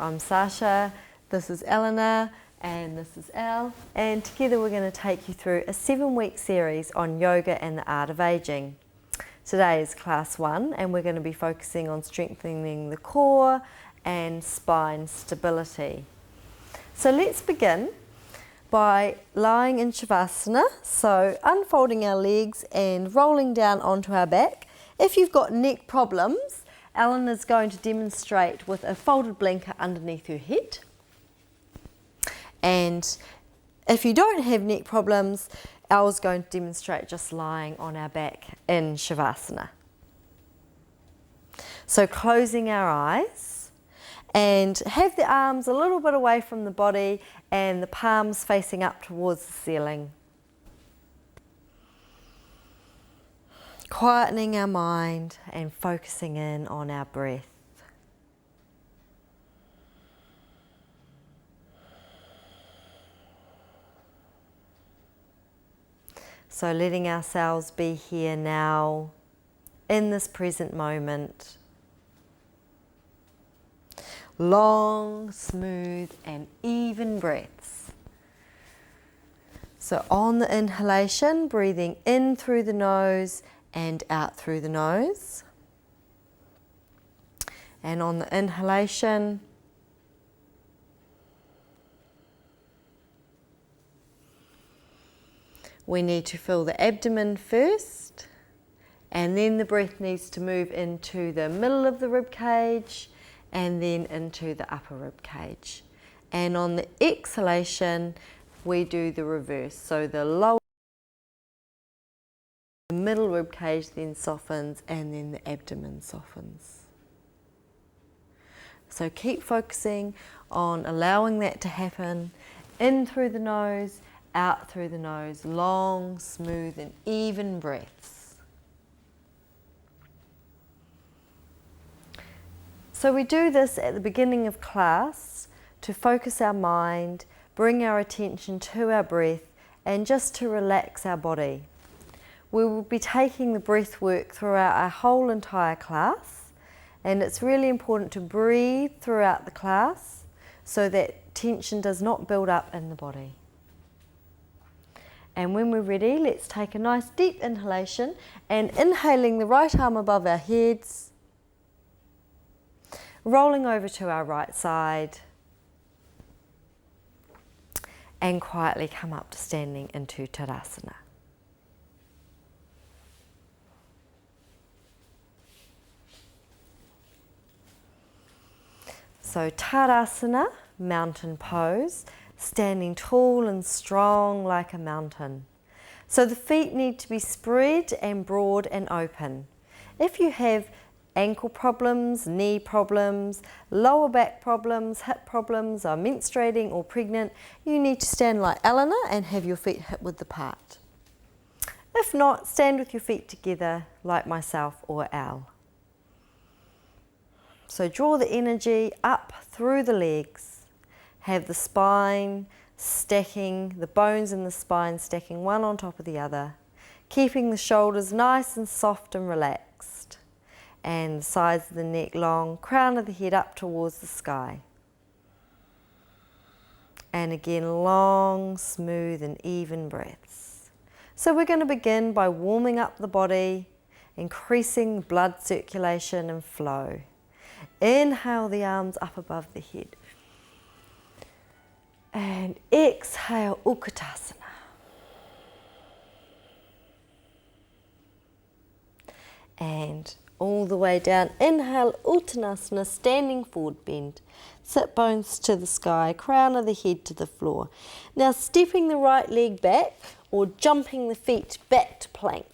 I'm Sasha, this is Eleanor, and this is Elle, and together we're going to take you through a 7-week series on yoga and the art of aging. Today is class 1 and we're going to be focusing on strengthening the core and spine stability. So let's begin by lying in shavasana, so unfolding our legs and rolling down onto our back. If you've got neck problems, Ellen is going to demonstrate with a folded blanket underneath her head. And if you don't have neck problems, Elle's going to demonstrate just lying on our back in shavasana. So closing our eyes and have the arms a little bit away from the body and the palms facing up towards the ceiling. Quietening our mind and focusing in on our breath. So letting ourselves be here now, in this present moment. Long, smooth and even breaths. So on the inhalation, breathing in through the nose and out through the nose. And on the inhalation, we need to fill the abdomen first, and then the breath needs to move into the middle of the rib cage and then into the upper rib cage. And on the exhalation, we do the reverse. So the lower, the middle rib cage then softens and then the abdomen softens. So keep focusing on allowing that to happen. In through the nose, out through the nose, long, smooth and even breaths. So we do this at the beginning of class to focus our mind, bring our attention to our breath and just to relax our body. We will be taking the breath work throughout our whole entire class, and it's really important to breathe throughout the class so that tension does not build up in the body. And when we're ready, let's take a nice deep inhalation and inhaling the right arm above our heads, rolling over to our right side and quietly come up to standing into Tadasana. So Tadasana, mountain pose, standing tall and strong like a mountain. So the feet need to be spread and broad and open. If you have ankle problems, knee problems, lower back problems, hip problems, are menstruating or pregnant, you need to stand like Eleanor and have your feet hip width apart. If not, stand with your feet together like myself or Elle. So draw the energy up through the legs. Have the spine stacking, the bones in the spine stacking one on top of the other. Keeping the shoulders nice and soft and relaxed. And the sides of the neck long, crown of the head up towards the sky. And again, long, smooth and even breaths. So we're going to begin by warming up the body, increasing blood circulation and flow. Inhale the arms up above the head. And exhale, Utkatasana. And all the way down, inhale, Uttanasana, standing forward bend. Sit bones to the sky, crown of the head to the floor. Now stepping the right leg back or jumping the feet back to plank.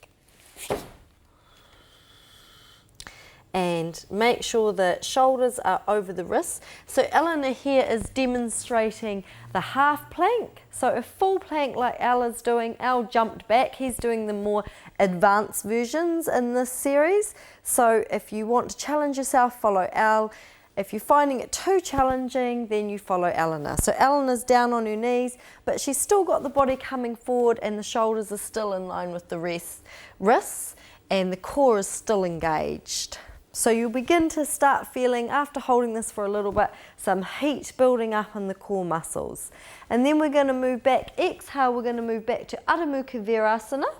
And make sure the shoulders are over the wrists. So Eleanor here is demonstrating the half plank. So a full plank like Elle is doing. Elle jumped back. He's doing the more advanced versions in this series. So if you want to challenge yourself, follow Elle. If you're finding it too challenging, then you follow Eleanor. So Eleanor's down on her knees, but she's still got the body coming forward and the shoulders are still in line with the wrists, and the core is still engaged. So you'll begin to start feeling, after holding this for a little bit, some heat building up in the core muscles. And then we're going to move back. Exhale, we're going to move back to Adho Mukha Virasana.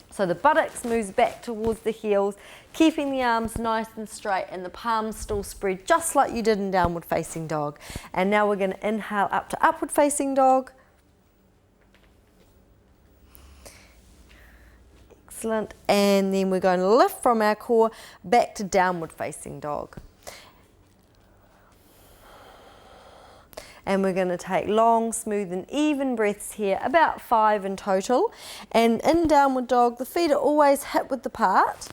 So the buttocks moves back towards the heels, keeping the arms nice and straight and the palms still spread just like you did in downward facing dog. And now we're going to inhale up to upward facing dog. Excellent. And then we're going to lift from our core back to downward facing dog. And we're going to take long, smooth and even breaths here, about 5 in total. And in downward dog, the feet are always hip width apart,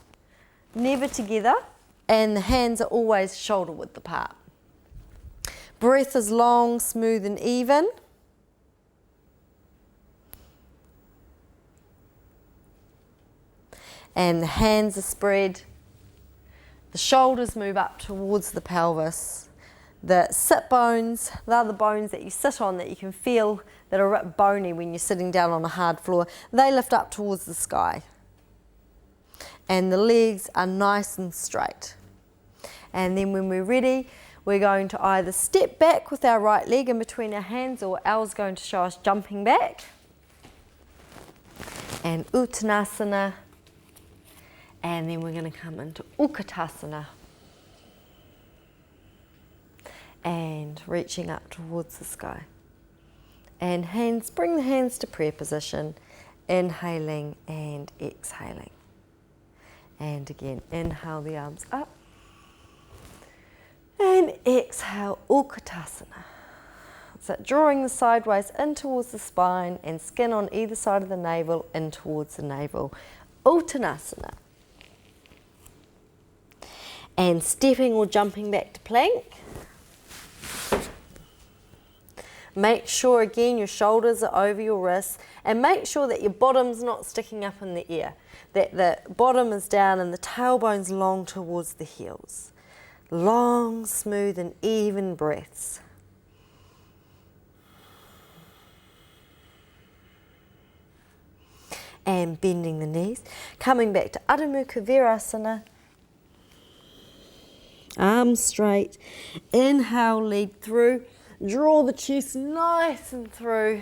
never together, and the hands are always shoulder width apart. Breath is long, smooth and even. And the hands are spread. The shoulders move up towards the pelvis. The sit bones, they're the bones that you sit on that you can feel that are a bit bony when you're sitting down on a hard floor. They lift up towards the sky. And the legs are nice and straight. And then when we're ready, we're going to either step back with our right leg in between our hands, or Al's going to show us jumping back. And Uttanasana. And then we're going to come into Utkatasana. And reaching up towards the sky. And hands, bring the hands to prayer position. Inhaling and exhaling. And again, inhale the arms up. And exhale, Utkatasana. So drawing the sideways in towards the spine and skin on either side of the navel in towards the navel. Uttanasana. And stepping or jumping back to plank. Make sure again your shoulders are over your wrists, and make sure that your bottom's not sticking up in the air, that the bottom is down and the tailbone's long towards the heels. Long, smooth and even breaths. And bending the knees, coming back to Adho Mukha Virasana. Arms straight, inhale, lead through, draw the chest nice and through,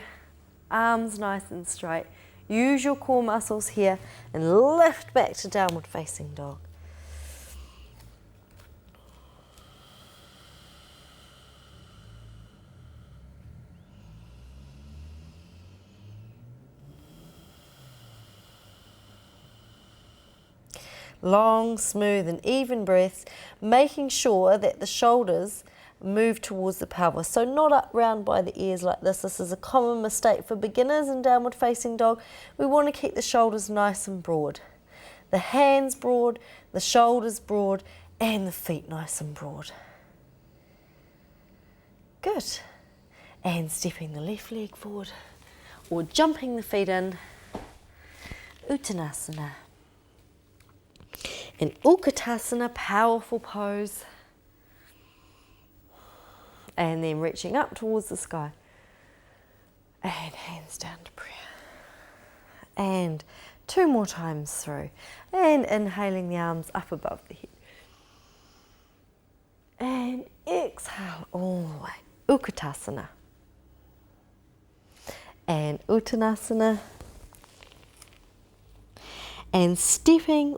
arms nice and straight. Use your core muscles here and lift back to downward facing dog. Long, smooth and even breaths, making sure that the shoulders move towards the pelvis. So not up round by the ears like this. This is a common mistake for beginners in downward facing dog. We want to keep the shoulders nice and broad. The hands broad, the shoulders broad and the feet nice and broad. Good. And stepping the left leg forward or jumping the feet in. Uttanasana. In Utkatasana, powerful pose. And then reaching up towards the sky. And hands down to prayer. And 2 more times through. And inhaling the arms up above the head. And exhale all the way. Utkatasana. And Uttanasana. And stepping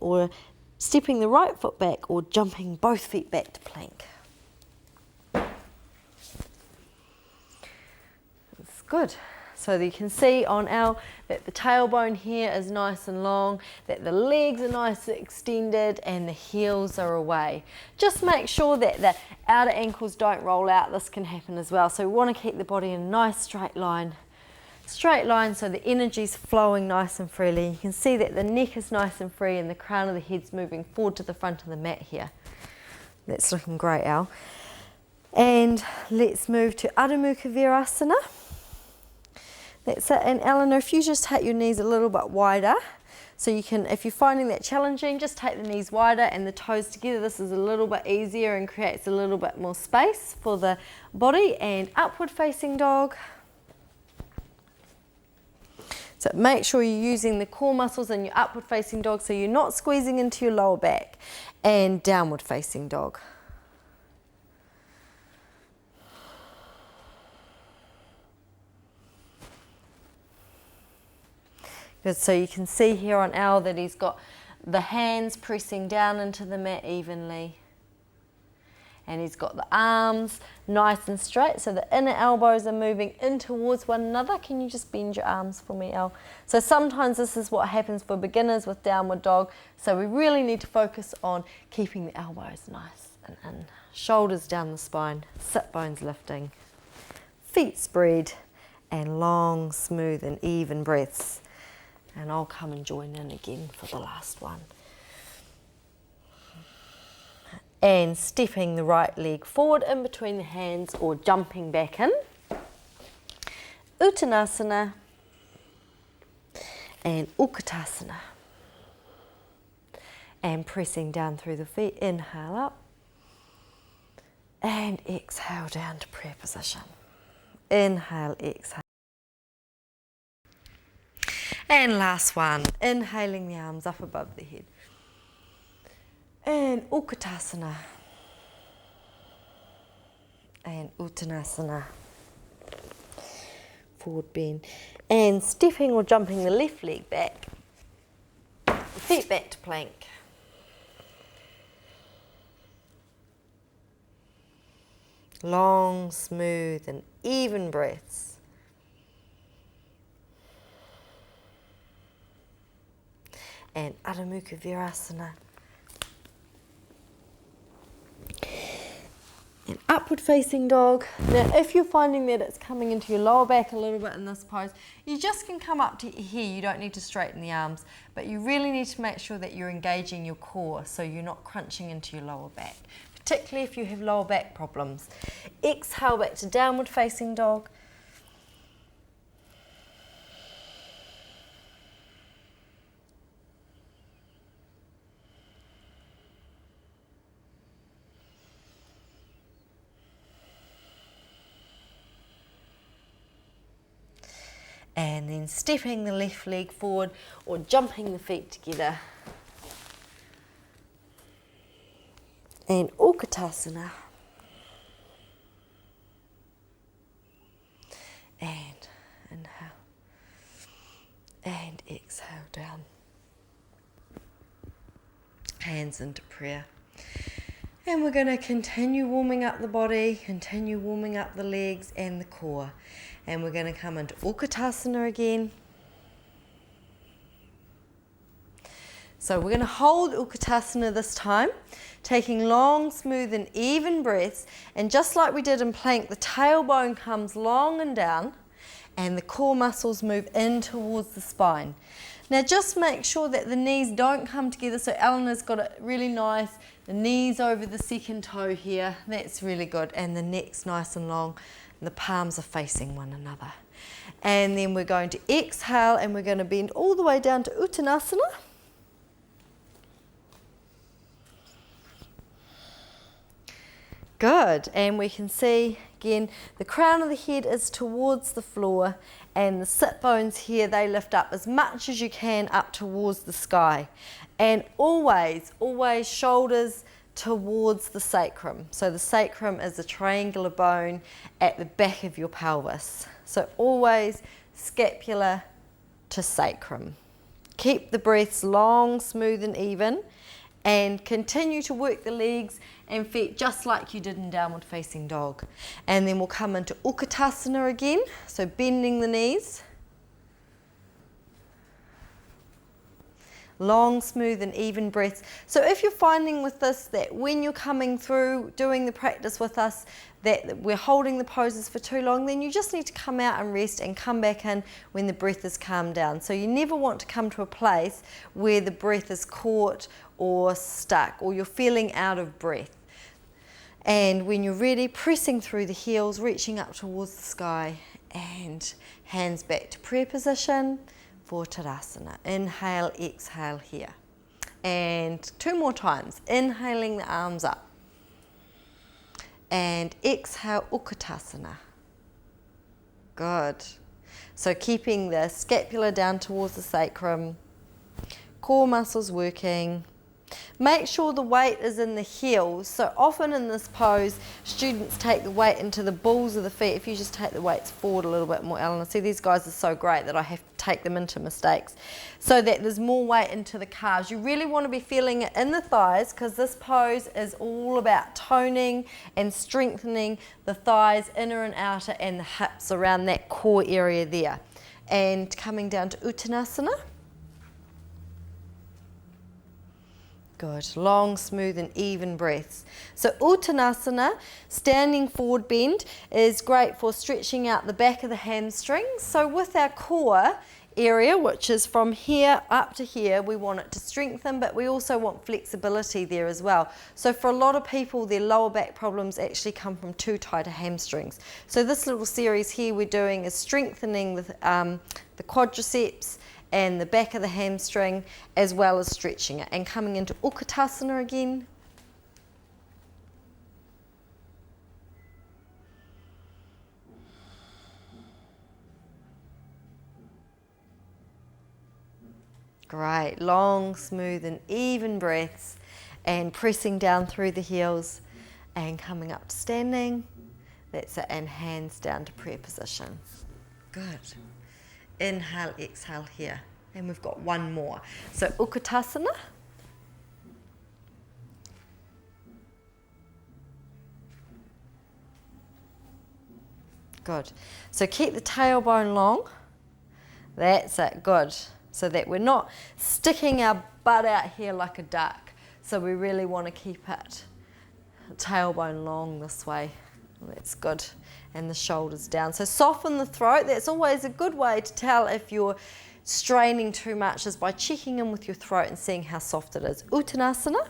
the right foot back or jumping both feet back to plank. That's good. So you can see on Al that the tailbone here is nice and long, that the legs are nice and extended and the heels are away. Just make sure that the outer ankles don't roll out. This can happen as well. So we want to keep the body in a nice straight line. Straight line so the energy's flowing nice and freely. You can see that the neck is nice and free and the crown of the head's moving forward to the front of the mat here. That's looking great, Al. And let's move to Adho Mukha Virasana. That's it. And Eleanor, if you just take your knees a little bit wider, so you can, if you're finding that challenging, just take the knees wider and the toes together. This is a little bit easier and creates a little bit more space for the body. And upward facing dog. So make sure you're using the core muscles in your upward facing dog so you're not squeezing into your lower back. And downward facing dog. Good, so you can see here on Al that he's got the hands pressing down into the mat evenly. And he's got the arms nice and straight, so the inner elbows are moving in towards one another. Can you just bend your arms for me, Al? So sometimes this is what happens for beginners with downward dog, so we really need to focus on keeping the elbows nice and in. Shoulders down the spine, sit bones lifting, feet spread, and long, smooth and even breaths. And I'll come and join in again for the last one. And stepping the right leg forward in between the hands or jumping back in. Uttanasana and Utkatasana. And pressing down through the feet, inhale up. And exhale down to prayer position. Inhale, exhale. And last one, inhaling the arms up above the head. And Utkatasana. And Uttanasana. Forward bend. And stepping or jumping the left leg back. Feet back to plank. Long, smooth and even breaths. And Adho Mukha Virasana. And upward facing dog. Now if you're finding that it's coming into your lower back a little bit in this pose, you just can come up to here. You don't need to straighten the arms, but you really need to make sure that you're engaging your core so you're not crunching into your lower back, particularly if you have lower back problems. Exhale back to downward facing dog. And then stepping the left leg forward or jumping the feet together. And Utkatasana. And inhale. And exhale down. Hands into prayer. And we're going to continue warming up the body, continue warming up the legs and the core. And we're going to come into Utkatasana again. So we're going to hold Utkatasana this time, taking long, smooth and even breaths. And just like we did in plank, the tailbone comes long and down and the core muscles move in towards the spine. Now just make sure that the knees don't come together. So Eleanor's got it really nice. The knees over the second toe here. That's really good. And the neck's nice and long. And the palms are facing one another. And then we're going to exhale and we're going to bend all the way down to Uttanasana. Good. And we can see again the crown of the head is towards the floor and the sit bones here, they lift up as much as you can up towards the sky. And always, always shoulders towards the sacrum. So the sacrum is a triangular bone at the back of your pelvis. So always scapula to sacrum. Keep the breaths long, smooth and even and continue to work the legs and feet just like you did in downward facing dog. And then we'll come into Utkatasana again, so bending the knees. Long, smooth and even breaths. So if you're finding with this that when you're coming through doing the practice with us that we're holding the poses for too long, then you just need to come out and rest and come back in when the breath is calmed down. So you never want to come to a place where the breath is caught or stuck or you're feeling out of breath. And when you're ready, pressing through the heels, reaching up towards the sky and hands back to prayer position. For Tadasana. Inhale, exhale here. And 2 more times. Inhaling the arms up. And exhale, Utkatasana. Good. So keeping the scapula down towards the sacrum. Core muscles working. Make sure the weight is in the heels. So often in this pose, students take the weight into the balls of the feet. If you just take the weights forward a little bit more, Eleanor. See, these guys are so great that I have to take them into mistakes. So that there's more weight into the calves. You really want to be feeling it in the thighs because this pose is all about toning and strengthening the thighs, inner and outer, and the hips around that core area there. And coming down to Uttanasana. Good, long, smooth and even breaths. So Uttanasana, standing forward bend, is great for stretching out the back of the hamstrings. So with our core area, which is from here up to here, we want it to strengthen, but we also want flexibility there as well. So for a lot of people, their lower back problems actually come from too tight hamstrings. So this little series here we're doing is strengthening the quadriceps and the back of the hamstring, as well as stretching it. And coming into Utkatasana again. Great, long, smooth and even breaths, and pressing down through the heels and coming up to standing. That's it, and hands down to prayer position. Good. Inhale, exhale here. And we've got one more. So Utkatasana. Good. So keep the tailbone long. That's it, good. So that we're not sticking our butt out here like a duck. So we really want to keep it tailbone long this way. That's good. And the shoulders down. So soften the throat. That's always a good way to tell if you're straining too much, is by checking in with your throat and seeing how soft it is. Uttanasana.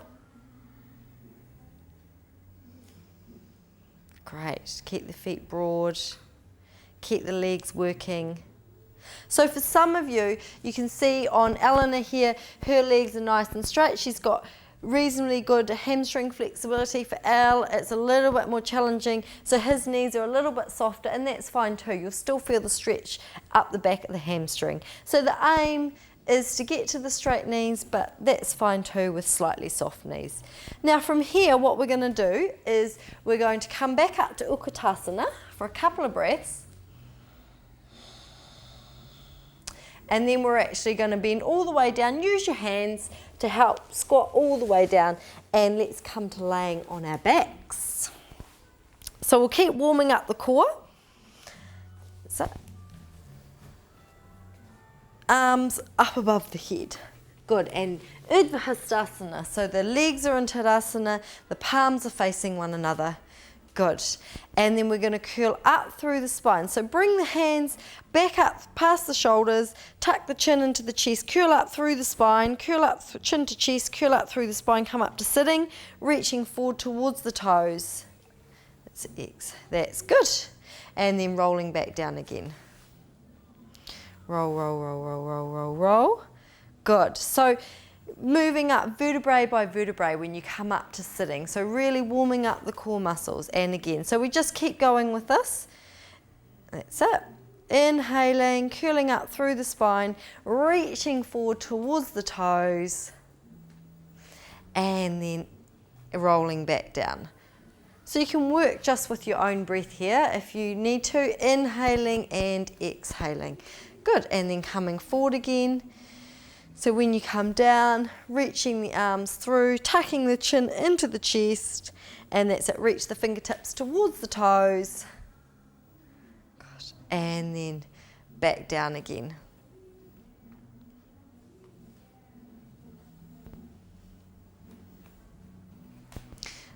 Great. Keep the feet broad. Keep the legs working. So for some of you, you can see on Eleanor here, her legs are nice and straight. She's got reasonably good hamstring flexibility. For Al, it's a little bit more challenging, so his knees are a little bit softer, and that's fine too. You'll still feel the stretch up the back of the hamstring. So the aim is to get to the straight knees, but that's fine too with slightly soft knees. Now from here, what we're going to do is we're going to come back up to Utkatasana for a couple of breaths. And then we're actually going to bend all the way down. Use your hands to help squat all the way down. And let's come to laying on our backs. So we'll keep warming up the core. So, arms up above the head. Good. And Urdhva Hastasana. So the legs are in Tadasana. The palms are facing one another. Good. And then we're going to curl up through the spine. So bring the hands back up past the shoulders, tuck the chin into the chest, curl up through the spine, curl up chin to chest, curl up through the spine, come up to sitting, reaching forward towards the toes. That's X. That's good. And then rolling back down again. Roll, roll, roll, roll, roll, roll, roll. Good. So moving up vertebrae by vertebrae when you come up to sitting. So really warming up the core muscles. And again, so we just keep going with this. That's it. Inhaling, curling up through the spine, reaching forward towards the toes, and then rolling back down. So you can work just with your own breath here if you need to, inhaling and exhaling. Good, and then coming forward again. So when you come down, reaching the arms through, tucking the chin into the chest, and that's it, reach the fingertips towards the toes. Good. And then back down again.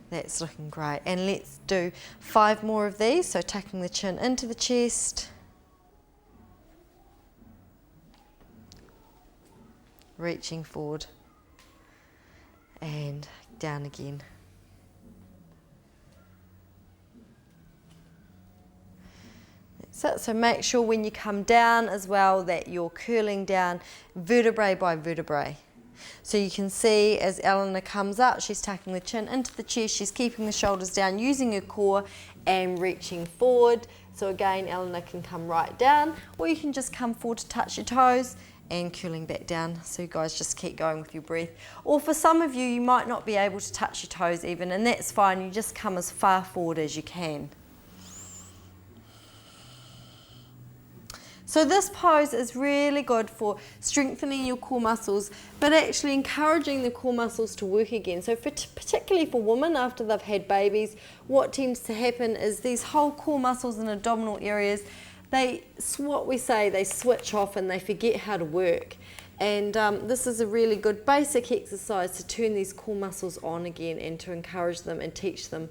That's looking great. And let's do 5 more of these. So tucking the chin into the chest. Reaching forward and down again. That's it. So make sure when you come down as well that you're curling down vertebrae by vertebrae. So you can see as Eleanor comes up, she's tucking the chin into the chest, she's keeping the shoulders down, using her core and reaching forward. So again, Eleanor can come right down, or you can just come forward to touch your toes and curling back down. So you guys just keep going with your breath. Or for some of you, you might not be able to touch your toes even, and that's fine. You just come as far forward as you can. So this pose is really good for strengthening your core muscles, but actually encouraging the core muscles to work again. So particularly for women after they've had babies, what tends to happen is these whole core muscles and abdominal areas, they switch off and they forget how to work. And this is a really good basic exercise to turn these core muscles on again and to encourage them and teach them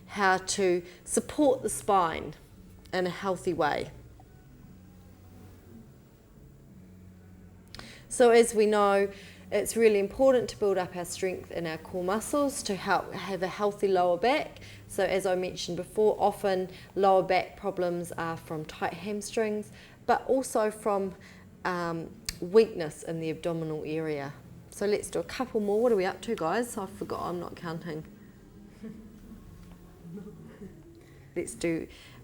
how to support the spine in a healthy way. So as we know, it's really important to build up our strength in our core muscles to help have a healthy lower back. So as I mentioned before, often lower back problems are from tight hamstrings, but also from weakness in the abdominal area. So let's do a couple more. What are we up to, guys? I forgot, I'm not counting.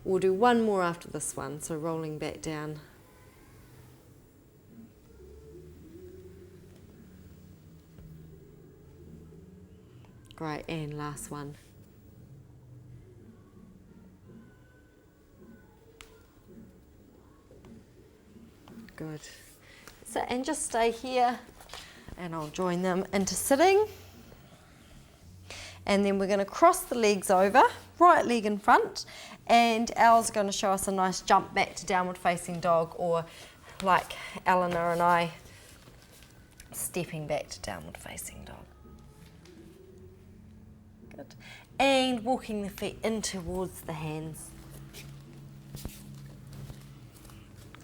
We'll do one more after this one. So rolling back down. Great, and last one. Good. So, and just stay here, and I'll join them into sitting. And then we're going to cross the legs over, right leg in front, and Al's going to show us a nice jump back to downward facing dog, or like Eleanor and I, stepping back to downward facing dog. Good. And walking the feet in towards the hands.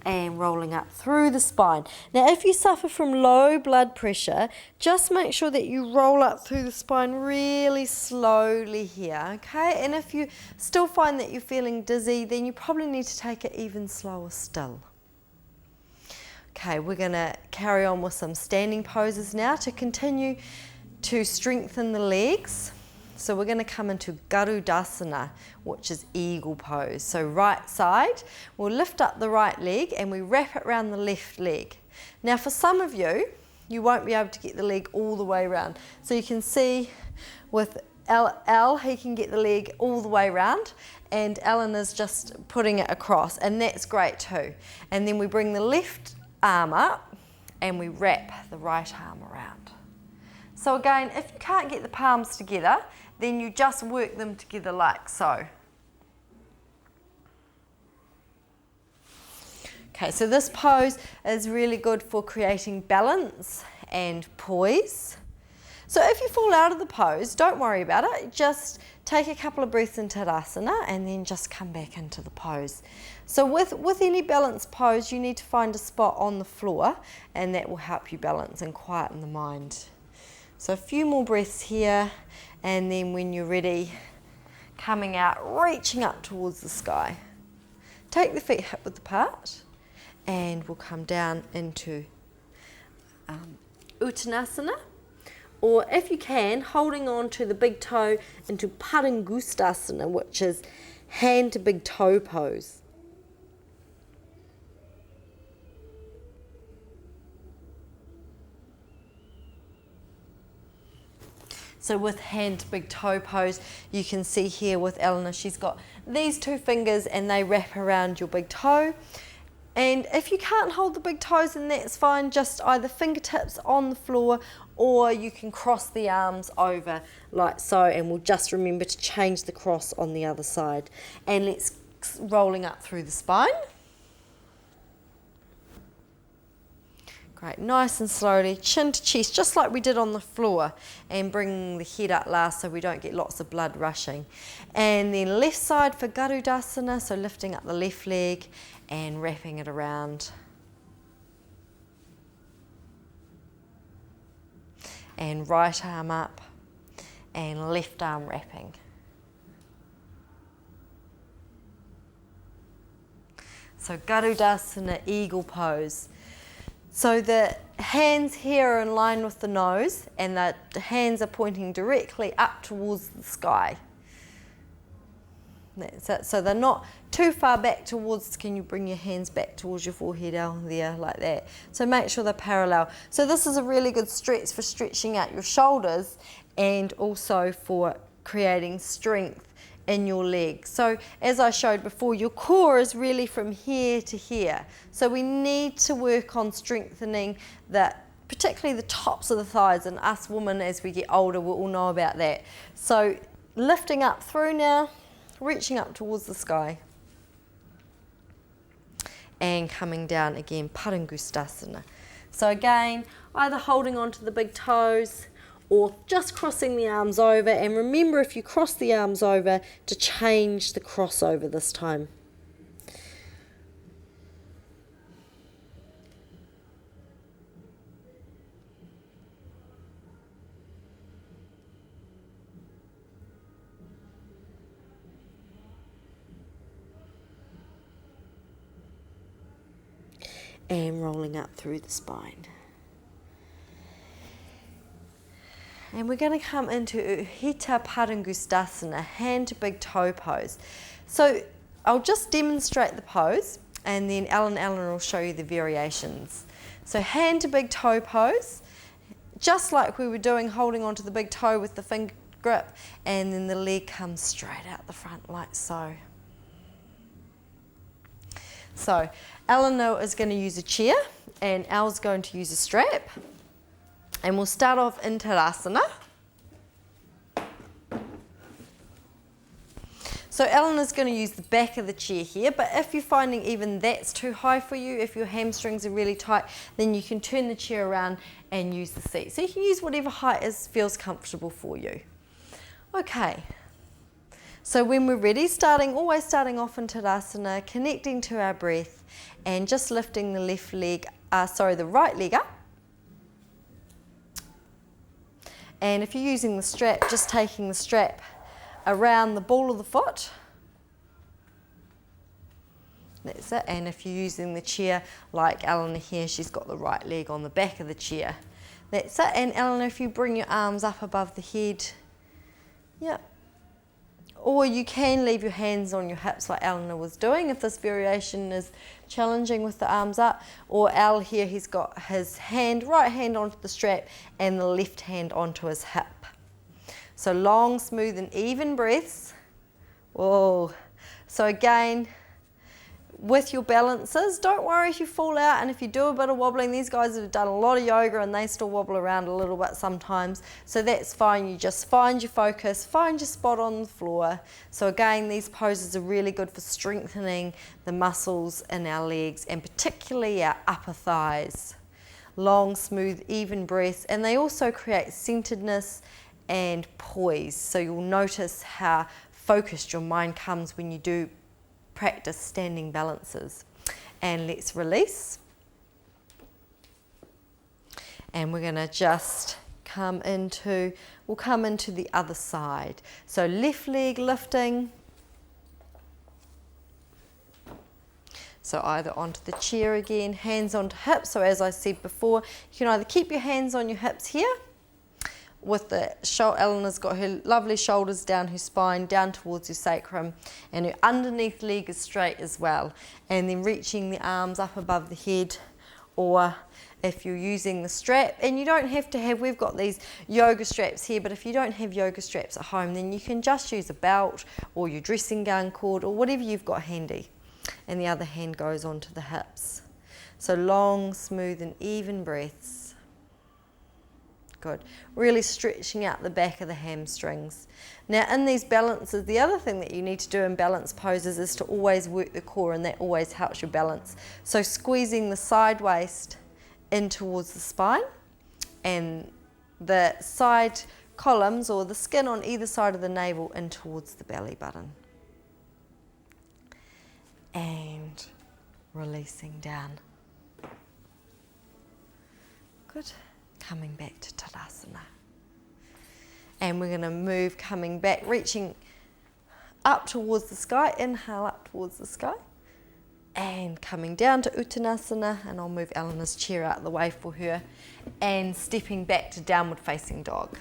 And rolling up through the spine. Now if you suffer from low blood pressure, just make sure that you roll up through the spine really slowly here, okay? And if you still find that you're feeling dizzy, then you probably need to take it even slower still. Okay, we're going to carry on with some standing poses now to continue to strengthen the legs. So we're going to come into Tadasana, which is eagle pose. So right side, we'll lift up the right leg and we wrap it around the left leg. Now for some of you, you won't be able to get the leg all the way around. So you can see with L, he can get the leg all the way around, and Eleanor's just putting it across, and that's great too. And then we bring the left arm up and we wrap the right arm around. So again, if you can't get the palms together, then you just work them together like so. Okay, so this pose is really good for creating balance and poise. So if you fall out of the pose, don't worry about it. Just take a couple of breaths in Tadasana and then just come back into the pose. So with any balance pose, you need to find a spot on the floor, and that will help you balance and quieten the mind. So a few more breaths here, and then when you're ready, coming out, reaching up towards the sky. Take the feet hip width apart, and we'll come down into Uttanasana, or if you can, holding on to the big toe into Padangustasana, which is hand to big toe pose. So with hand to big toe pose, you can see here with Eleanor, she's got these two fingers and they wrap around your big toe. And if you can't hold the big toes, then that's fine, just either fingertips on the floor, or you can cross the arms over like so, and we'll just remember to change the cross on the other side. And let's rolling up through the spine. Great, nice and slowly, chin to chest, just like we did on the floor, and bringing the head up last so we don't get lots of blood rushing. And then left side for Tadasana, so lifting up the left leg and wrapping it around. And right arm up, and left arm wrapping. So Tadasana, eagle pose. So the hands here are in line with the nose, and the hands are pointing directly up towards the sky. That's it. So they're not too far back towards, can you bring your hands back towards your forehead down there like that? So make sure they're parallel. So this is a really good stretch for stretching out your shoulders and also for creating strength in your legs. So as I showed before, your core is really from here to here. So we need to work on strengthening that, particularly the tops of the thighs, and us women as we get older will all know about that. So lifting up through now, reaching up towards the sky and coming down again, Padangustasana. So again, either holding onto the big toes or just crossing the arms over, and remember if you cross the arms over to change the crossover this time. And rolling up through the spine. And we're going to come into Uhita Padangustasana, hand to big toe pose. So I'll just demonstrate the pose and then Ellen will show you the variations. So hand to big toe pose, just like we were doing, holding onto the big toe with the finger grip, and then the leg comes straight out the front like so. So Eleanor is going to use a chair and Al's going to use a strap, and we'll start off in Tadasana. So Eleanor's going to use the back of the chair here, but if you're finding even that's too high for you, if your hamstrings are really tight, then you can turn the chair around and use the seat. So you can use whatever height feels comfortable for you. Okay. So when we're ready, always starting off in Tadasana, connecting to our breath and just lifting the the right leg up. And if you're using the strap, just taking the strap around the ball of the foot. That's it. And if you're using the chair, like Eleanor here, she's got the right leg on the back of the chair. That's it. And Eleanor, if you bring your arms up above the head, yep. Or you can leave your hands on your hips like Eleanor was doing if this variation is challenging with the arms up. Or Al here, he's got his right hand onto the strap and the left hand onto his hip. So long, smooth and even breaths. Whoa. So again, with your balances, don't worry if you fall out, and if you do a bit of wobbling, these guys have done a lot of yoga and they still wobble around a little bit sometimes, so that's fine. You just find your focus, find your spot on the floor. So again, these poses are really good for strengthening the muscles in our legs and particularly our upper thighs. Long, smooth, even breaths, and they also create centeredness and poise, so you'll notice how focused your mind comes when you do practice standing balances. And let's release. And we're going to just we'll come into the other side. So left leg lifting. So either onto the chair again, hands onto hips. So as I said before, you can either keep your hands on your hips here, with the Eleanor's got her lovely shoulders down her spine, down towards her sacrum, and her underneath leg is straight as well. And then reaching the arms up above the head, or if you're using the strap, and you don't have to have, we've got these yoga straps here, but if you don't have yoga straps at home, then you can just use a belt or your dressing gown cord or whatever you've got handy. And the other hand goes onto the hips. So long, smooth and even breaths. Good. Really stretching out the back of the hamstrings. Now in these balances, the other thing that you need to do in balance poses is to always work the core, and that always helps you balance. So squeezing the side waist in towards the spine and the side columns or the skin on either side of the navel in towards the belly button. And releasing down. Good. Coming back to Tadasana. And we're going to move, coming back, reaching up towards the sky. Inhale up towards the sky. And coming down to Uttanasana, and I'll move Eleanor's chair out of the way for her. And stepping back to downward facing dog.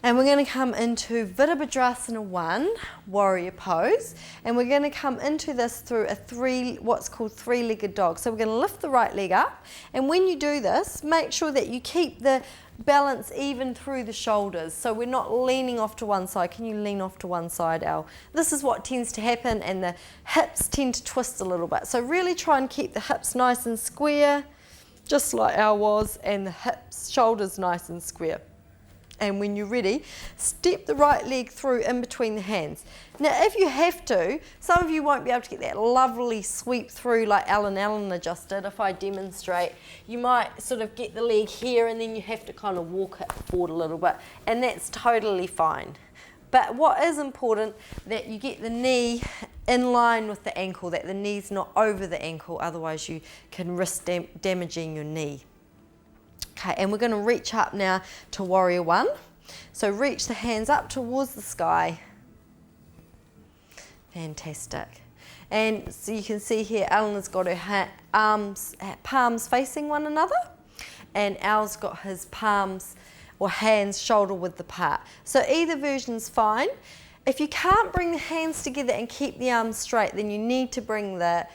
And we're going to come into Virabhadrasana 1, warrior pose. And we're going to come into this through what's called three-legged dog. So we're going to lift the right leg up. And when you do this, make sure that you keep the balance even through the shoulders. So we're not leaning off to one side. Can you lean off to one side, Al? This is what tends to happen, and the hips tend to twist a little bit. So really try and keep the hips nice and square, just like Al was, and the hips, shoulders nice and square. And when you're ready, step the right leg through in between the hands. Now, if you have to, some of you won't be able to get that lovely sweep through like Eleanor just did. If I demonstrate, you might sort of get the leg here and then you have to kind of walk it forward a little bit, and that's totally fine. But what is important, that you get the knee in line with the ankle, that the knee's not over the ankle, otherwise you can risk damaging your knee. Okay, and we're going to reach up now to warrior 1. So reach the hands up towards the sky. Fantastic. And so you can see here, Eleanor's got her palms facing one another, and Al's got his palms or hands shoulder width apart. So either version's fine. If you can't bring the hands together and keep the arms straight, then you need to bring the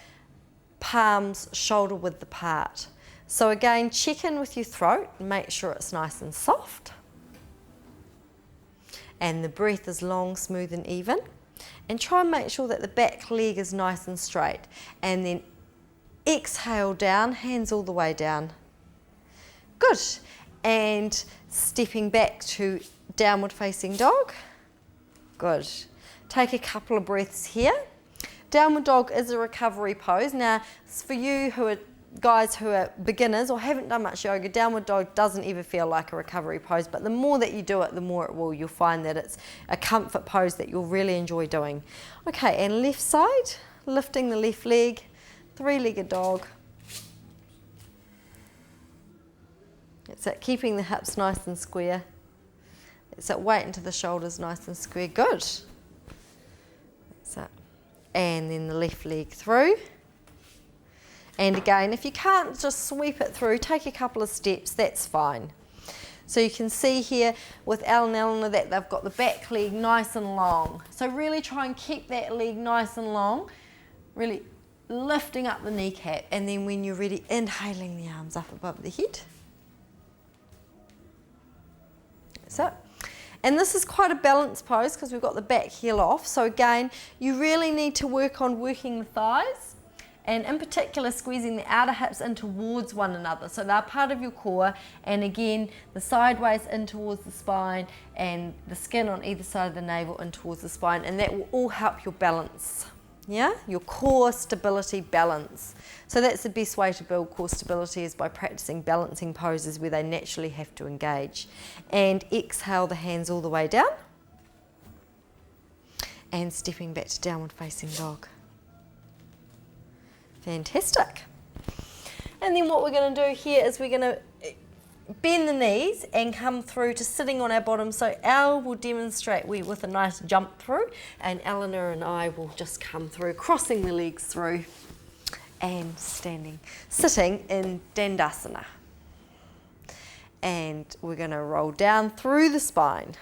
palms shoulder width apart. So again, check in with your throat and make sure it's nice and soft. And the breath is long, smooth and even. And try and make sure that the back leg is nice and straight. And then exhale down, hands all the way down. Good. And stepping back to downward facing dog. Good. Take a couple of breaths here. Downward dog is a recovery pose. Now, for you guys who are beginners or haven't done much yoga, downward dog doesn't ever feel like a recovery pose, but the more that you do it, the more it will. You'll find that it's a comfort pose that you'll really enjoy doing. Okay, and left side, lifting the left leg, three-legged dog. It's at keeping the hips nice and square. It's at weight into the shoulders nice and square. Good. That's it. And then the left leg through. And again, if you can't just sweep it through, take a couple of steps, that's fine. So you can see here with Al and Eleanor that they've got the back leg nice and long. So really try and keep that leg nice and long, really lifting up the kneecap. And then when you're ready, inhaling the arms up above the head. That's it. And this is quite a balanced pose because we've got the back heel off. So again, you really need to work on working the thighs. And in particular, squeezing the outer hips in towards one another. So they're part of your core. And again, the sideways in towards the spine and the skin on either side of the navel in towards the spine. And that will all help your balance. Yeah, your core stability balance. So that's the best way to build core stability, is by practicing balancing poses where they naturally have to engage. And exhale the hands all the way down. And stepping back to downward facing dog. Fantastic. And then what we're going to do here is we're going to bend the knees and come through to sitting on our bottom. So Al will demonstrate with a nice jump through, and Eleanor and I will just come through, crossing the legs through and sitting in Tadasana. And we're going to roll down through the spine.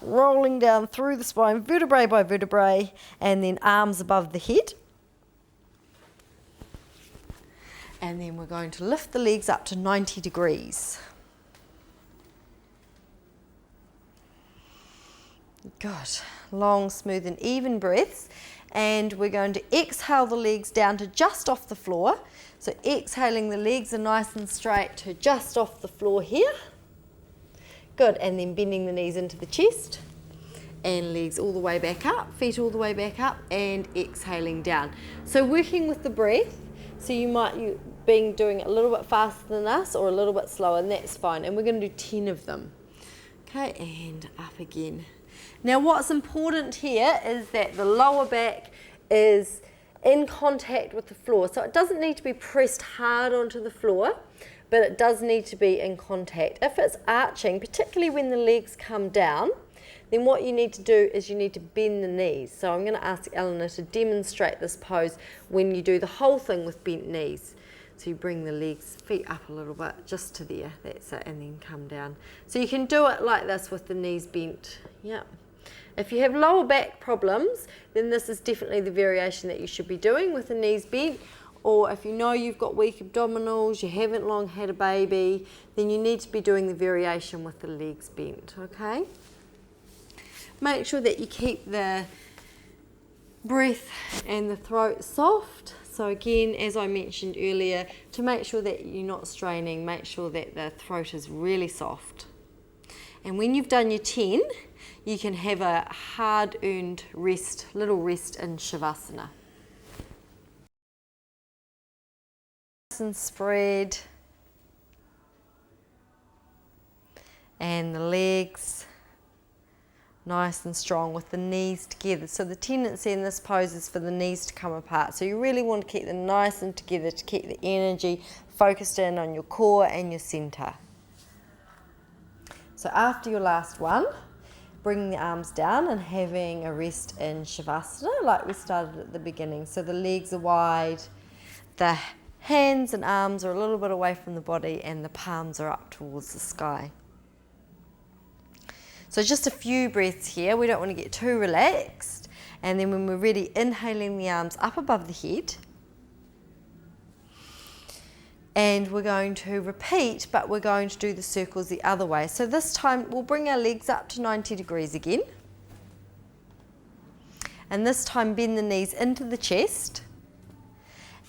Rolling down through the spine, vertebrae by vertebrae, and then arms above the head. And then we're going to lift the legs up to 90 degrees. Good. Long, smooth and even breaths. And we're going to exhale the legs down to just off the floor. So exhaling, the legs are nice and straight to just off the floor here. Good. And then bending the knees into the chest. And legs all the way back up, feet all the way back up, and exhaling down. So working with the breath. So you might be doing it a little bit faster than us or a little bit slower, and that's fine. And we're going to do 10 of them. Okay, and up again. Now what's important here is that the lower back is in contact with the floor. So it doesn't need to be pressed hard onto the floor, but it does need to be in contact. If it's arching, particularly when the legs come down, then what you need to do is you need to bend the knees. So I'm going to ask Eleanor to demonstrate this pose when you do the whole thing with bent knees. So you bring the legs, feet up a little bit, just to there, that's it, and then come down. So you can do it like this with the knees bent, yeah. If you have lower back problems, then this is definitely the variation that you should be doing with the knees bent. Or if you know you've got weak abdominals, you haven't long had a baby, then you need to be doing the variation with the legs bent, okay? Make sure that you keep the breath and the throat soft. So again, as I mentioned earlier, to make sure that you're not straining, make sure that the throat is really soft. And when you've done your 10, you can have a hard-earned rest, little rest in shavasana. And spread. And the legs nice and strong with the knees together. So the tendency in this pose is for the knees to come apart. So you really want to keep them nice and together to keep the energy focused in on your core and your center. So after your last one, bringing the arms down and having a rest in shavasana like we started at the beginning. So the legs are wide, the hands and arms are a little bit away from the body, and the palms are up towards the sky. So just a few breaths here. We don't want to get too relaxed. And then when we're ready, inhaling the arms up above the head. And we're going to repeat, but we're going to do the circles the other way. So this time we'll bring our legs up to 90 degrees again. And this time bend the knees into the chest.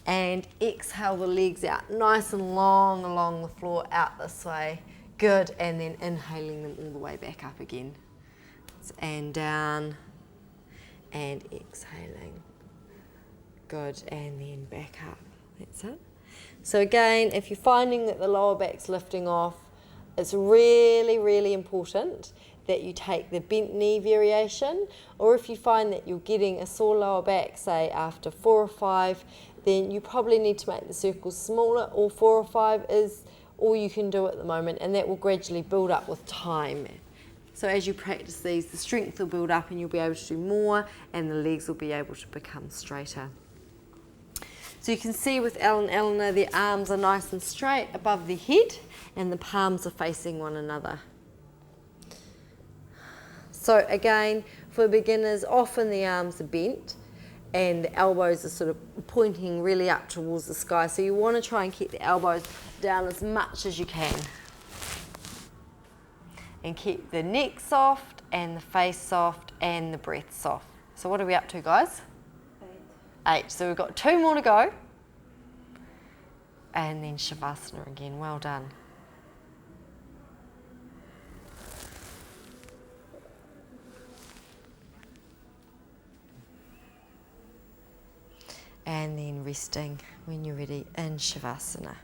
And exhale the legs out nice and long along the floor out this way. Good, and then inhaling them all the way back up again. And down, and exhaling. Good, and then back up. That's it. So again, if you're finding that the lower back's lifting off, it's really, really important that you take the bent knee variation, or if you find that you're getting a sore lower back, say after 4 or 5, then you probably need to make the circles smaller, or 4 or 5 is all you can do at the moment, and that will gradually build up with time. So as you practice these, the strength will build up and you'll be able to do more, and the legs will be able to become straighter. So you can see with Elle and Eleanor, their arms are nice and straight above their head, and the palms are facing one another. So again, for beginners, often the arms are bent, and the elbows are sort of pointing really up towards the sky. So you want to try and keep the elbows down as much as you can. And keep the neck soft, and the face soft, and the breath soft. So what are we up to, guys? 8. So we've got 2 more to go. And then shavasana again. Well done. And then resting when you're ready in shavasana.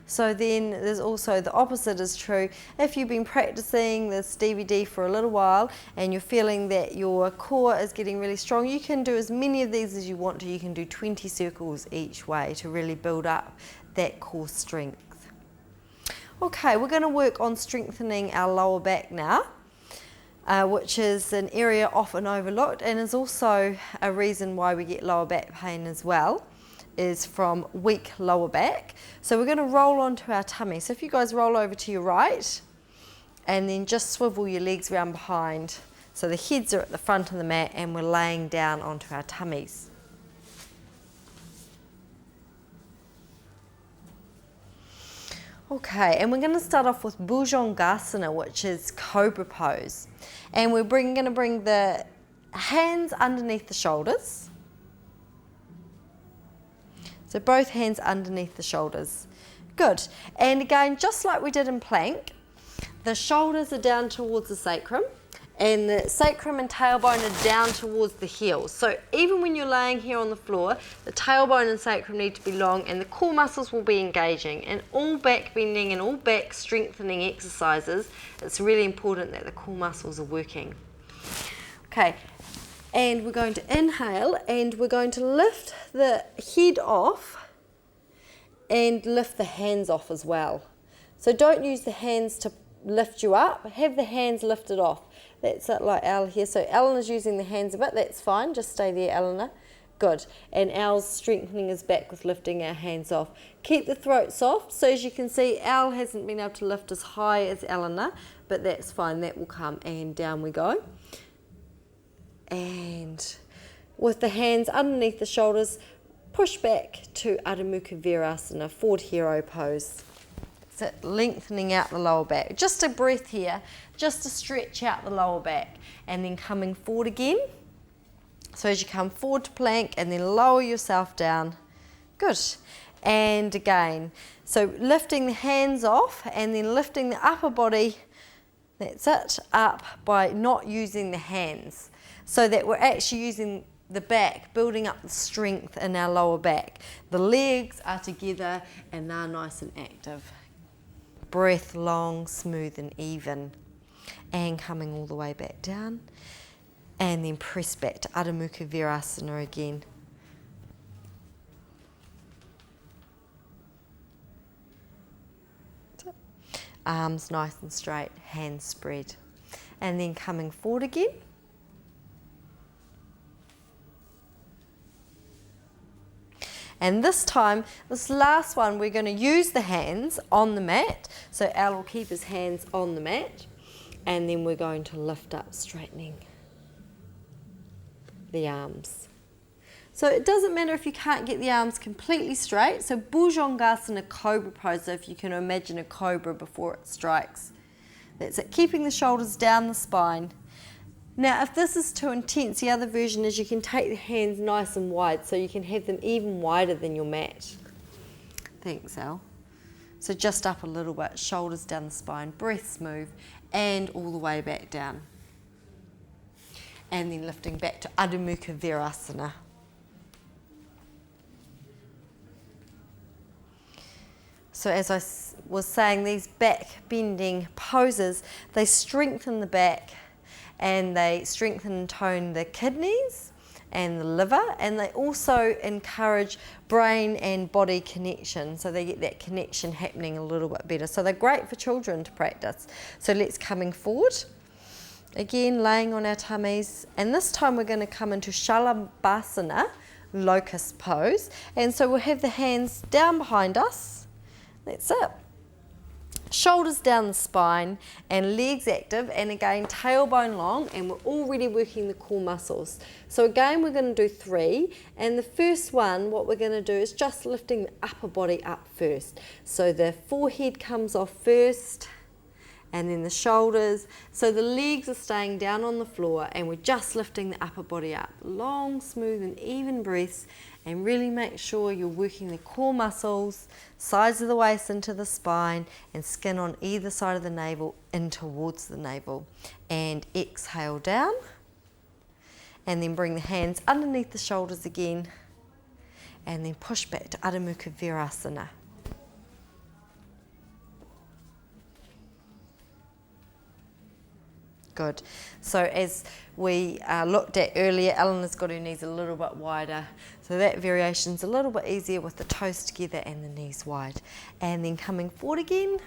So then there's also the opposite is true. If you've been practicing this DVD for a little while and you're feeling that your core is getting really strong, you can do as many of these as you want to. You can do 20 circles each way to really build up that core strength. Okay, we're going to work on strengthening our lower back now, which is an area often overlooked and is also a reason why we get lower back pain as well, is from weak lower back. So we're going to roll onto our tummy. So if you guys roll over to your right and then just swivel your legs around behind. So the heads are at the front of the mat and we're laying down onto our tummies. Okay, and we're going to start off with Bhujangasana, which is cobra pose. And we're going to bring the hands underneath the shoulders. So both hands underneath the shoulders. Good. And again, just like we did in plank, the shoulders are down towards the sacrum, and the sacrum and tailbone are down towards the heels. So even when you're laying here on the floor, the tailbone and sacrum need to be long and the core muscles will be engaging. And all back bending and all back strengthening exercises, it's really important that the core muscles are working. Okay, and we're going to inhale and we're going to lift the head off and lift the hands off as well. So don't use the hands to lift you up, have the hands lifted off. That's it, like Al here. So Eleanor's using the hands a bit, that's fine, just stay there, Eleanor. Good, and Al's strengthening his back with lifting our hands off. Keep the throat soft, so as you can see, Al hasn't been able to lift as high as Eleanor, but that's fine, that will come, and down we go. And with the hands underneath the shoulders, push back to Adho Mukha Virasana, forward hero pose. So lengthening out the lower back. Just a breath here, just to stretch out the lower back. And then coming forward again. So as you come forward to plank and then lower yourself down. Good. And again. So lifting the hands off and then lifting the upper body, that's it, up by not using the hands. So that we're actually using the back, building up the strength in our lower back. The legs are together and they're nice and active. Breath long, smooth and even. And coming all the way back down. And then press back to Adho Mukha Virasana again. Arms nice and straight, hands spread. And then coming forward again. And this time, this last one, we're going to use the hands on the mat. So Al will keep his hands on the mat. And then we're going to lift up, straightening the arms. So it doesn't matter if you can't get the arms completely straight. So Bhujangasana Cobra pose, so if you can imagine a cobra before it strikes. That's it, keeping the shoulders down the spine. Now, if this is too intense, the other version is you can take the hands nice and wide, so you can have them even wider than your mat. Thanks, Al. So just up a little bit, shoulders down the spine, breath smooth, and all the way back down. And then lifting back to Adho Mukha Virasana. So as I was saying, these back bending poses, they strengthen the back, and they strengthen and tone the kidneys and the liver, and they also encourage brain and body connection, so they get that connection happening a little bit better. So they're great for children to practice. So let's coming forward, again laying on our tummies, and this time we're going to come into shavasana, locust pose, and so we'll have the hands down behind us, that's it. Shoulders down the spine and legs active, and again tailbone long, and we're already working the core muscles. So again we're going to do 3, and the first one what we're going to do is just lifting the upper body up first. So the forehead comes off first and then the shoulders. So the legs are staying down on the floor and we're just lifting the upper body up. Long, smooth and even breaths, and really make sure you're working the core muscles, sides of the waist into the spine, and skin on either side of the navel in towards the navel. And exhale down, and then bring the hands underneath the shoulders again, and then push back to Adho Mukha Virasana. Good. So as we looked at earlier, Eleanor's got her knees a little bit wider. So that variation's a little bit easier with the toes together and the knees wide. And then coming forward again.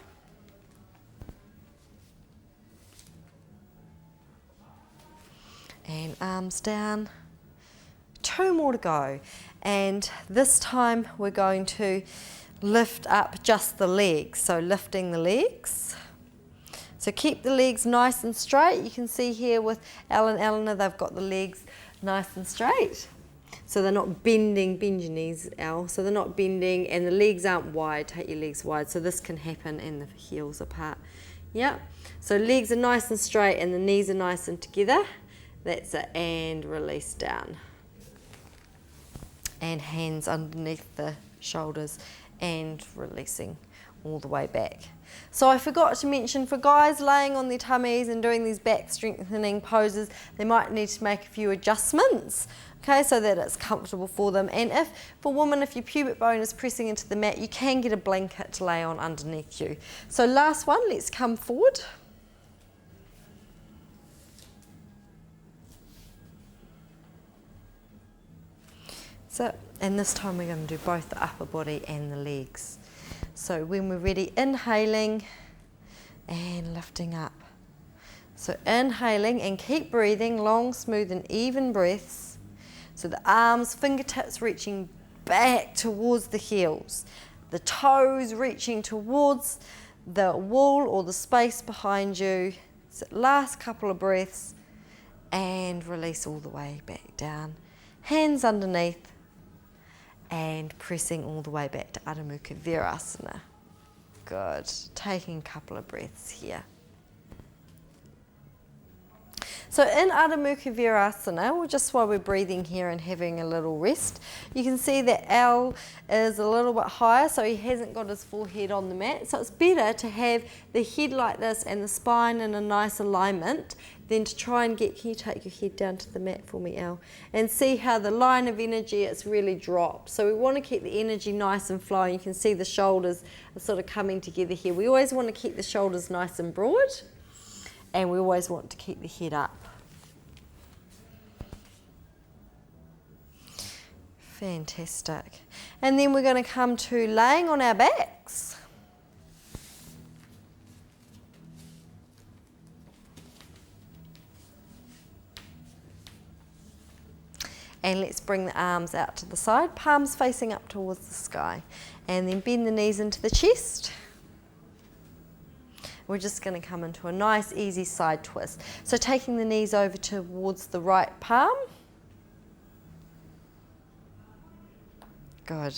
And arms down. 2 more to go. And this time we're going to lift up just the legs. So lifting the legs. So keep the legs nice and straight. You can see here with Al and Eleanor, they've got the legs nice and straight. So they're not bending, bend your knees, Al. So they're not bending, and the legs aren't wide. Take your legs wide. So this can happen, and the heels apart. Yeah. So legs are nice and straight, and the knees are nice and together. That's it. And release down. And hands underneath the shoulders, and releasing all the way back. So I forgot to mention, for guys laying on their tummies and doing these back strengthening poses, they might need to make a few adjustments, okay, so that it's comfortable for them. And if, for women, if your pubic bone is pressing into the mat, you can get a blanket to lay on underneath you. So last one, let's come forward. So, and this time we're going to do both the upper body and the legs. So when we're ready, inhaling, and lifting up. So inhaling and keep breathing, long, smooth and even breaths. So the arms, fingertips reaching back towards the heels. The toes reaching towards the wall or the space behind you. So last couple of breaths and release all the way back down. Hands underneath and pressing all the way back to Adho Mukha Virasana. Good. Taking a couple of breaths here. So in Adho Mukha Virasana, just while we're breathing here and having a little rest, you can see that Al is a little bit higher, so he hasn't got his full head on the mat. So it's better to have the head like this and the spine in a nice alignment than to try and get, can you take your head down to the mat for me, Al? And see how the line of energy, it's really dropped. So we want to keep the energy nice and flowing. You can see the shoulders are sort of coming together here. We always want to keep the shoulders nice and broad, and we always want to keep the head up. Fantastic. And then we're going to come to laying on our backs. And let's bring the arms out to the side, palms facing up towards the sky. And then bend the knees into the chest. We're just going to come into a nice easy side twist. So taking the knees over towards the right palm. Good.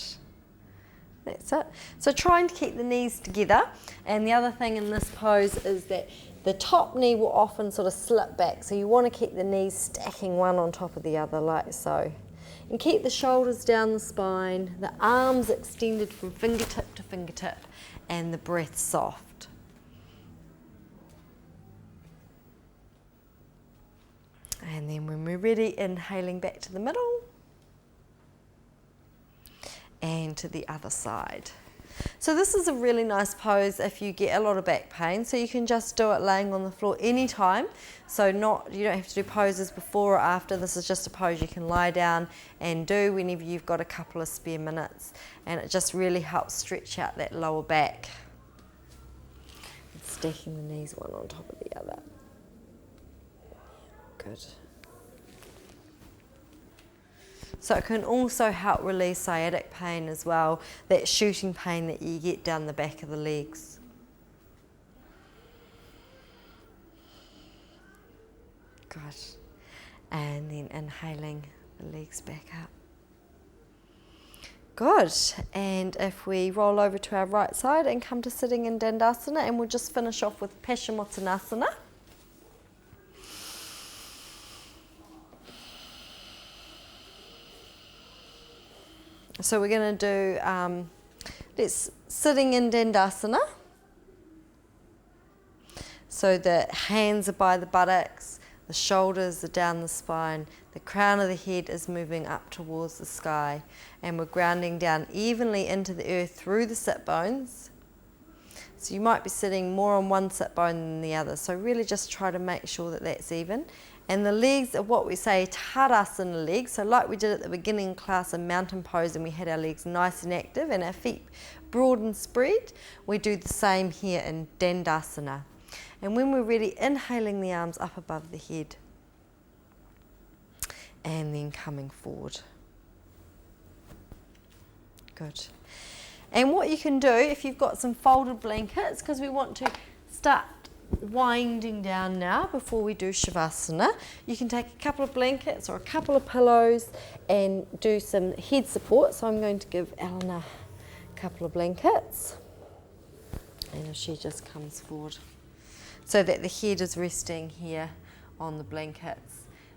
That's it. So trying to keep the knees together. And the other thing in this pose is that the top knee will often sort of slip back. So you want to keep the knees stacking one on top of the other like so. And keep the shoulders down the spine, the arms extended from fingertip to fingertip, and the breath soft. And then when we're ready, inhaling back to the middle. And to the other side. So this is a really nice pose if you get a lot of back pain, so you can just do it laying on the floor anytime. So you don't have to do poses before or after. This is just a pose you can lie down and do whenever you've got a couple of spare minutes, and it just really helps stretch out that lower back. And stacking the knees one on top of the other. Good. So it can also help release sciatic pain as well, that shooting pain that you get down the back of the legs. Good. And then inhaling the legs back up. Good. And if we roll over to our right side and come to sitting in Dandasana, and we'll just finish off with Paschimottanasana. So we're going to do sitting in Dandasana. So the hands are by the buttocks, the shoulders are down the spine, the crown of the head is moving up towards the sky, and we're grounding down evenly into the earth through the sit bones. So you might be sitting more on one sit bone than the other. So really just try to make sure that that's even. And the legs are what we say Tadasana legs. So like we did at the beginning class in mountain pose, and we had our legs nice and active and our feet broad and spread, we do the same here in Dandasana. And when we're ready, inhaling the arms up above the head and then coming forward. Good. And what you can do if you've got some folded blankets, because we want to start winding down now before we do shavasana, you can take a couple of blankets or a couple of pillows and do some head support. So I'm going to give Eleanor a couple of blankets, and if she just comes forward so that the head is resting here on the blankets.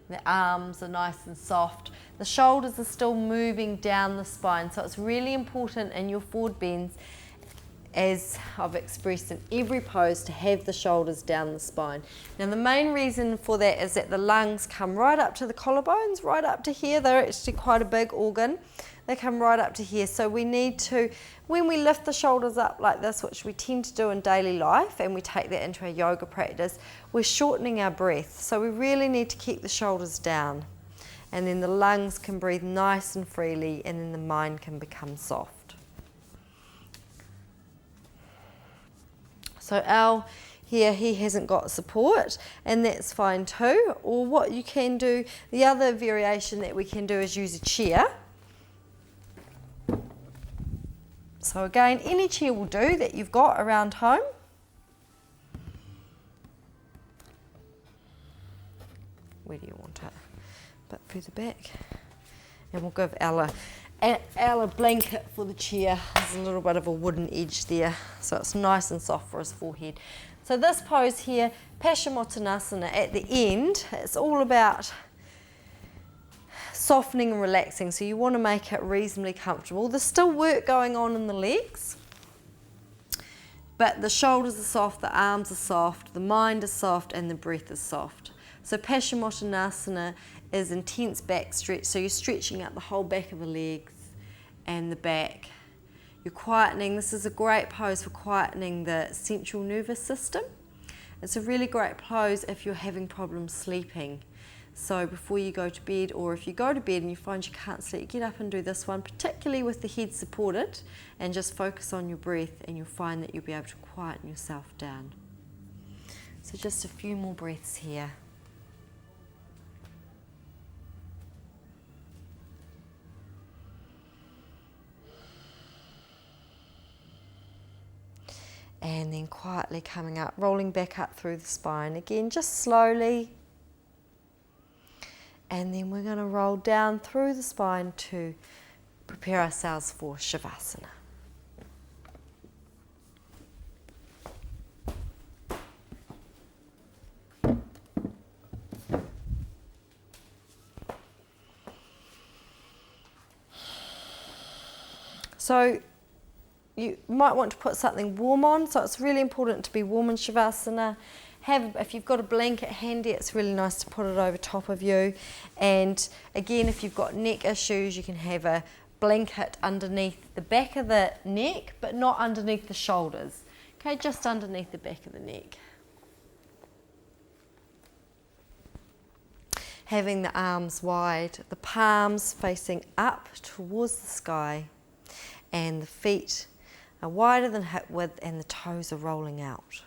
The arms are nice and soft. The shoulders are still moving down the spine, so it's really important in your forward bends, as I've expressed in every pose, to have the shoulders down the spine. Now the main reason for that is that the lungs come right up to the collarbones, right up to here. They're actually quite a big organ. They come right up to here. So we need to, when we lift the shoulders up like this, which we tend to do in daily life, and we take that into our yoga practice, we're shortening our breath. So we really need to keep the shoulders down. And then the lungs can breathe nice and freely, and then the mind can become soft. So Al, here he hasn't got support, and that's fine too. Or what you can do, the other variation that we can do is use a chair. So again, any chair will do that you've got around home. Where do you want it? A bit further back. And we'll give Ella a blanket for the chair. There's a little bit of a wooden edge there, so it's nice and soft for his forehead. So this pose here, Paschimottanasana, at the end, it's all about softening and relaxing, so you want to make it reasonably comfortable. There's still work going on in the legs, but the shoulders are soft, the arms are soft, the mind is soft, and the breath is soft. So Paschimottanasana is intense back stretch, so you're stretching out the whole back of the legs and the back. You're quietening. This is a great pose for quietening the central nervous system. It's a really great pose if you're having problems sleeping. So before you go to bed, or if you go to bed and you find you can't sleep, get up and do this one, particularly with the head supported, and just focus on your breath, and you'll find that you'll be able to quieten yourself down. So just a few more breaths here. And then quietly coming up, rolling back up through the spine. Again, just slowly. And then we're going to roll down through the spine to prepare ourselves for shavasana. So you might want to put something warm on, so it's really important to be warm in shavasana. If you've got a blanket handy, it's really nice to put it over top of you. And again, if you've got neck issues, you can have a blanket underneath the back of the neck, but not underneath the shoulders. Okay, just underneath the back of the neck. Having the arms wide, the palms facing up towards the sky, and the feet are wider than hip width, and the toes are rolling out.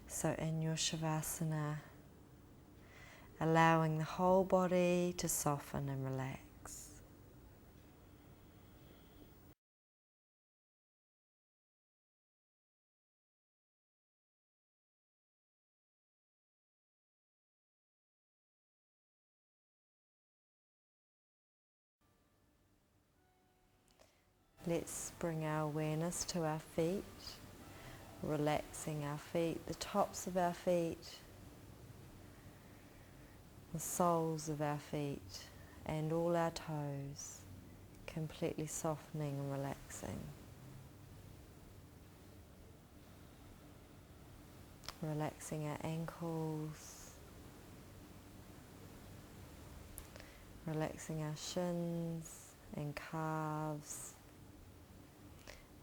So in your shavasana, allowing the whole body to soften and relax. Let's bring our awareness to our feet, relaxing our feet, the tops of our feet, the soles of our feet, and all our toes, completely softening and relaxing. Relaxing our ankles, relaxing our shins and calves,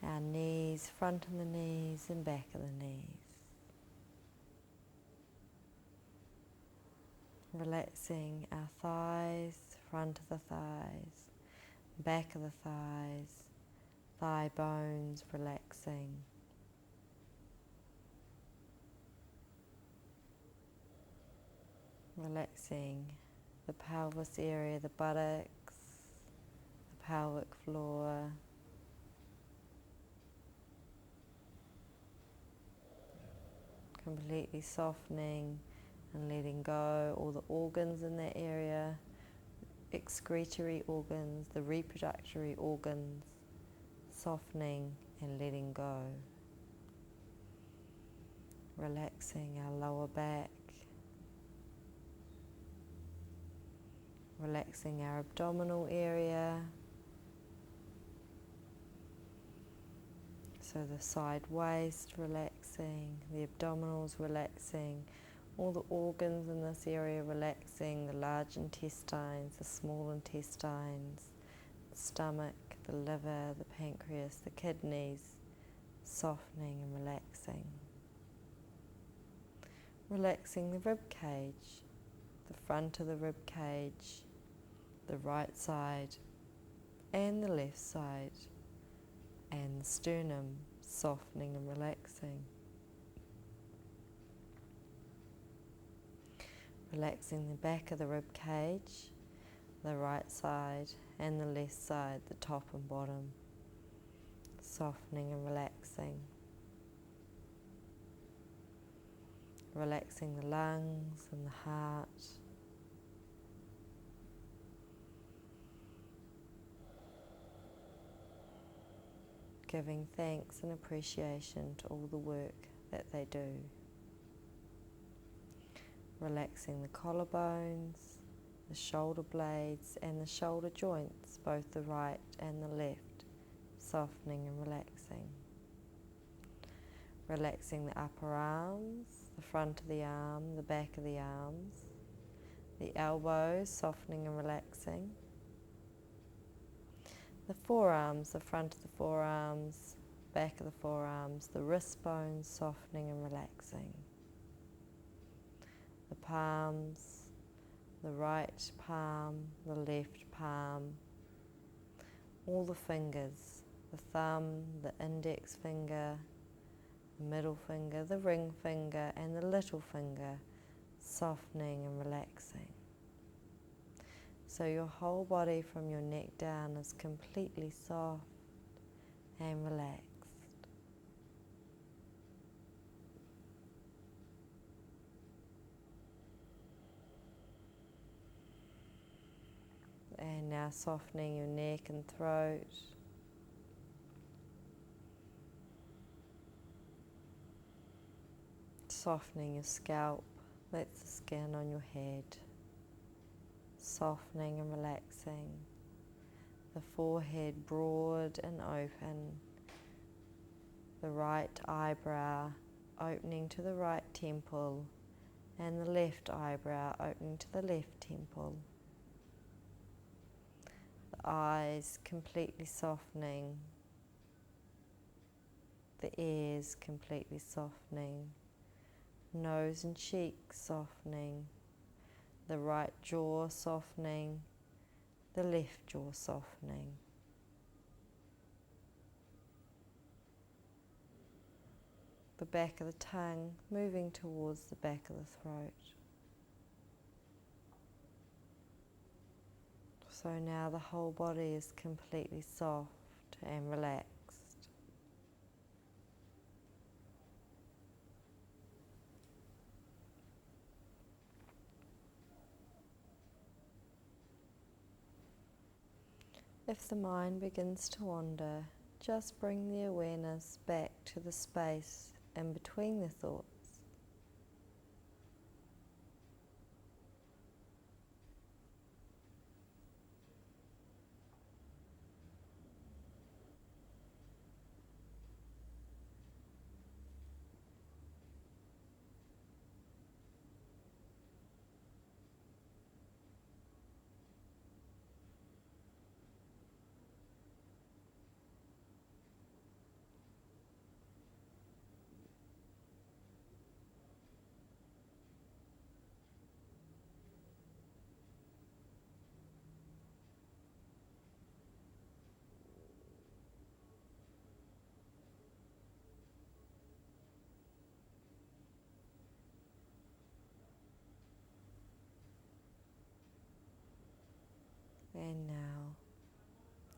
our knees, front of the knees and back of the knees. Relaxing our thighs, front of the thighs, back of the thighs, thigh bones relaxing. Relaxing the pelvis area, the buttocks, the pelvic floor. Completely softening and letting go all the organs in that area, excretory organs, the reproductory organs, softening and letting go. Relaxing our lower back, relaxing our abdominal area, so the side waist relaxing, the abdominals relaxing, all the organs in this area relaxing, the large intestines, the small intestines, the stomach, the liver, the pancreas, the kidneys, softening and relaxing. Relaxing the rib cage, the front of the rib cage, the right side and the left side, and the sternum, softening and relaxing. Relaxing the back of the rib cage, the right side and the left side, the top and bottom, softening and relaxing. Relaxing the lungs and the heart. Giving thanks and appreciation to all the work that they do. Relaxing the collarbones, the shoulder blades and the shoulder joints, both the right and the left, softening and relaxing. Relaxing the upper arms, the front of the arm, the back of the arms, the elbows, softening and relaxing. The forearms, the front of the forearms, back of the forearms, the wrist bones, softening and relaxing. The palms, the right palm, the left palm, all the fingers, the thumb, the index finger, the middle finger, the ring finger and the little finger, softening and relaxing. So your whole body from your neck down is completely soft and relaxed. And now softening your neck and throat. Softening your scalp, that's the skin on your head. Softening and relaxing. The forehead broad and open. The right eyebrow opening to the right temple and the left eyebrow opening to the left temple. The eyes completely softening. The ears completely softening. Nose and cheeks softening. The right jaw softening. The left jaw softening. The back of the tongue moving towards the back of the throat. So now the whole body is completely soft and relaxed. If the mind begins to wander, just bring the awareness back to the space in between the thoughts. And now,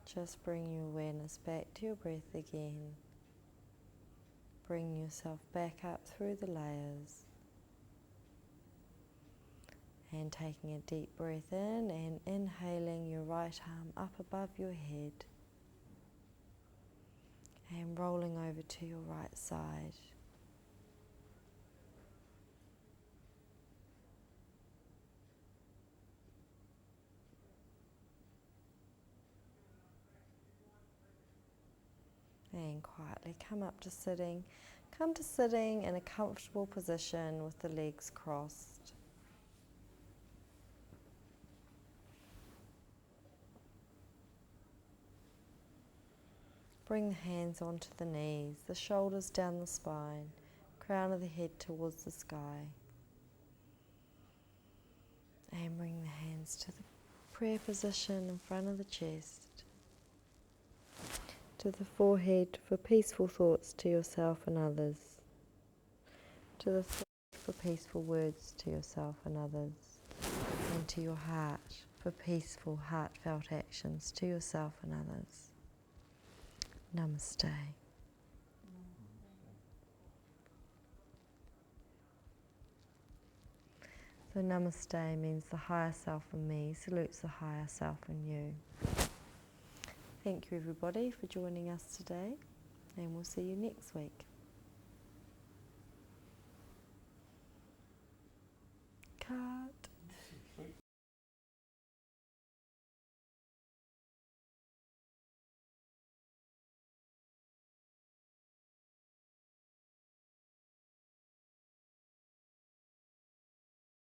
just bring your awareness back to your breath again. Bring yourself back up through the layers. And taking a deep breath in and inhaling your right arm up above your head. And rolling over to your right side. And quietly come up to sitting. Come to sitting in a comfortable position with the legs crossed. Bring the hands onto the knees, the shoulders down the spine, crown of the head towards the sky. And bring the hands to the prayer position in front of the chest, to the forehead for peaceful thoughts to yourself and others, to the throat for peaceful words to yourself and others, and to your heart for peaceful, heartfelt actions to yourself and others. Namaste. So Namaste means the higher self in me salutes the higher self in you. Thank you everybody for joining us today, and we'll see you next week. Cut.